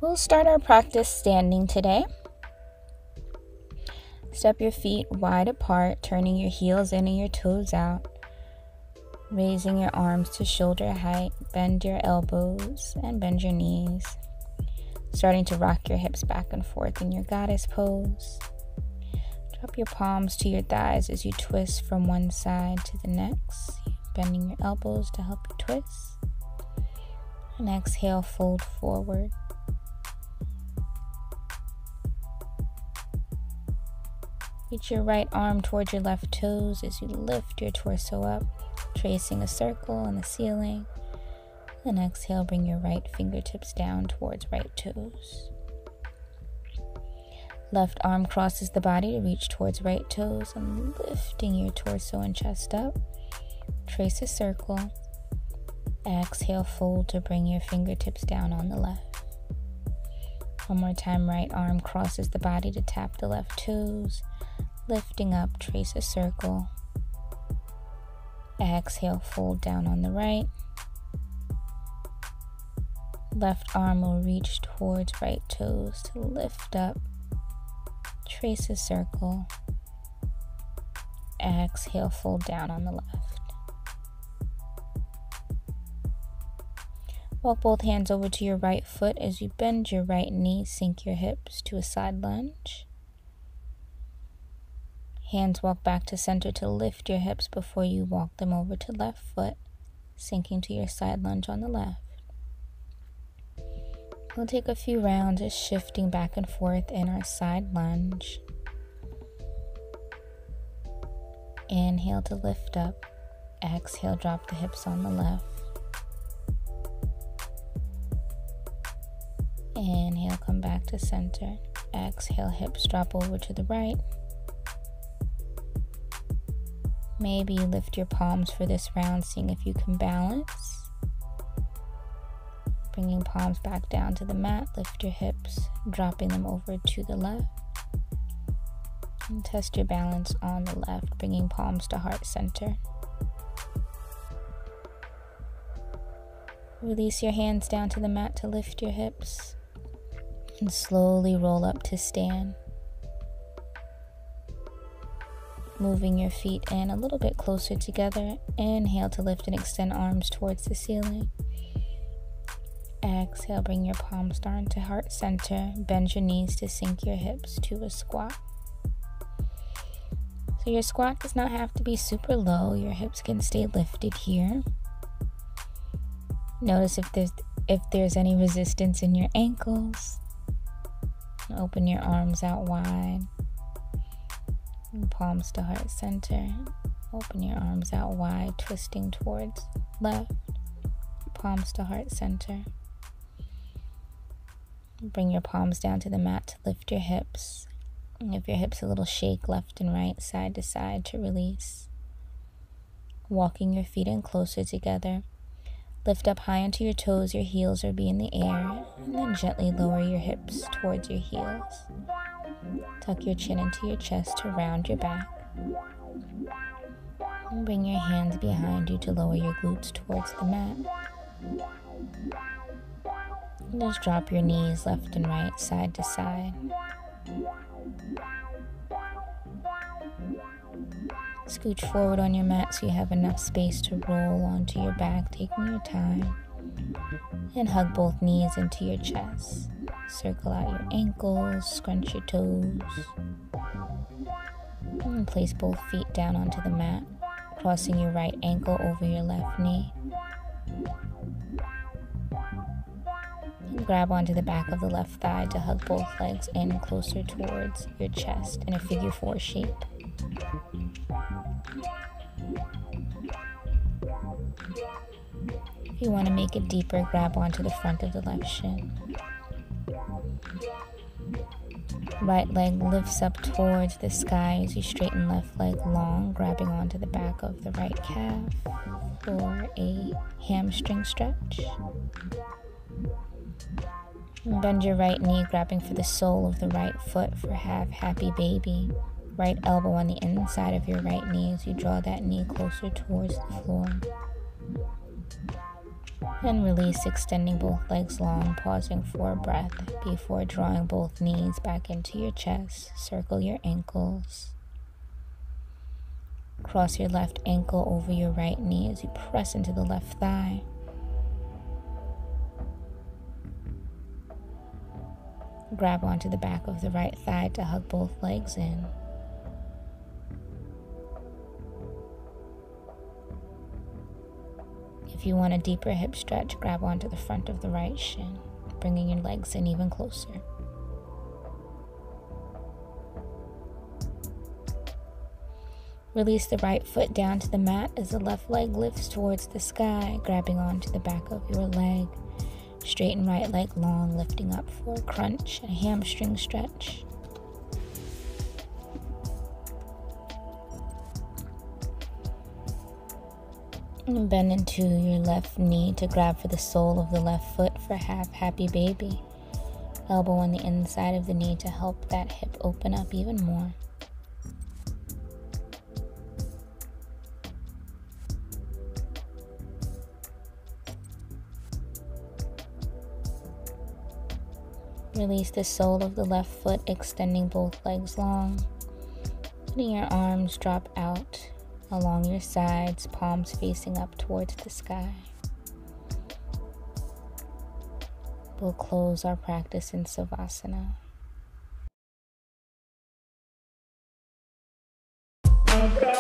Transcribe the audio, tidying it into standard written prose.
We'll start our practice standing today. Step your feet wide apart, turning your heels in and your toes out. Raising your arms to shoulder height, bend your elbows and bend your knees. Starting to rock your hips back and forth in your goddess pose. Drop your palms to your thighs as you twist from one side to the next, bending your elbows to help you twist. And exhale, fold forward. Reach your right arm towards your left toes as you lift your torso up, tracing a circle on the ceiling. Then exhale, bring your right fingertips down towards right toes. Left arm crosses the body to reach towards right toes and lifting your torso and chest up. Trace a circle. Exhale, fold to bring your fingertips down on the left. One more time, right arm crosses the body to tap the left toes. Lifting up, trace a circle. Exhale, fold down on the right. Left arm will reach towards right toes to lift up. Trace a circle. Exhale, fold down on the left. Walk both hands over to your right foot as you bend your right knee, sink your hips to a side lunge. Hands walk back to center to lift your hips before you walk them over to left foot, sinking to your side lunge on the left. We'll take a few rounds just shifting back and forth in our side lunge. Inhale to lift up. Exhale, drop the hips on the left. Inhale, come back to center. Exhale, hips drop over to the right. Maybe you lift your palms for this round, seeing if you can balance. Bringing palms back down to the mat, lift your hips, dropping them over to the left. And test your balance on the left, bringing palms to heart center. Release your hands down to the mat to lift your hips. And slowly roll up to stand. Moving your feet in a little bit closer together. Inhale to lift and extend arms towards the ceiling. Exhale, bring your palms down to heart center. Bend your knees to sink your hips to a squat. So your squat does not have to be super low. Your hips can stay lifted here. Notice if there's any resistance in your ankles. Open your arms out wide. And palms to heart center. Open your arms out wide, twisting towards left. Palms to heart center. Bring your palms down to the mat to lift your hips. And give your hips a little shake left and right, side to side to release. Walking your feet in closer together. Lift up high onto your toes, your heels will be in the air, and then gently lower your hips towards your heels. Tuck your chin into your chest to round your back. And bring your hands behind you to lower your glutes towards the mat. And just drop your knees left and right, side to side. Scooch forward on your mat so you have enough space to roll onto your back, taking your time. And hug both knees into your chest. Circle out your ankles, scrunch your toes. And place both feet down onto the mat, crossing your right ankle over your left knee. And grab onto the back of the left thigh to hug both legs in closer towards your chest in a figure 4 shape. If you want to make it deeper, grab onto the front of the left shin. Right leg lifts up towards the sky as you straighten left leg long, grabbing onto the back of the right calf for a hamstring stretch. And bend your right knee, grabbing for the sole of the right foot for have happy baby. Right elbow on the inside of your right knee as you draw that knee closer towards the floor. And release, extending both legs long, pausing for a breath before drawing both knees back into your chest. Circle your ankles. Cross your left ankle over your right knee as you press into the left thigh. Grab onto the back of the right thigh to hug both legs in. If you want a deeper hip stretch, grab onto the front of the right shin, bringing your legs in even closer. Release the right foot down to the mat as the left leg lifts towards the sky, grabbing onto the back of your leg. Straighten right leg long, lifting up for a crunch, a hamstring stretch. And bend into your left knee to grab for the sole of the left foot for half happy baby. Elbow on the inside of the knee to help that hip open up even more. Release the sole of the left foot, extending both legs long. Letting your arms drop out along your sides, palms facing up towards the sky. We'll close our practice in Savasana. Angkat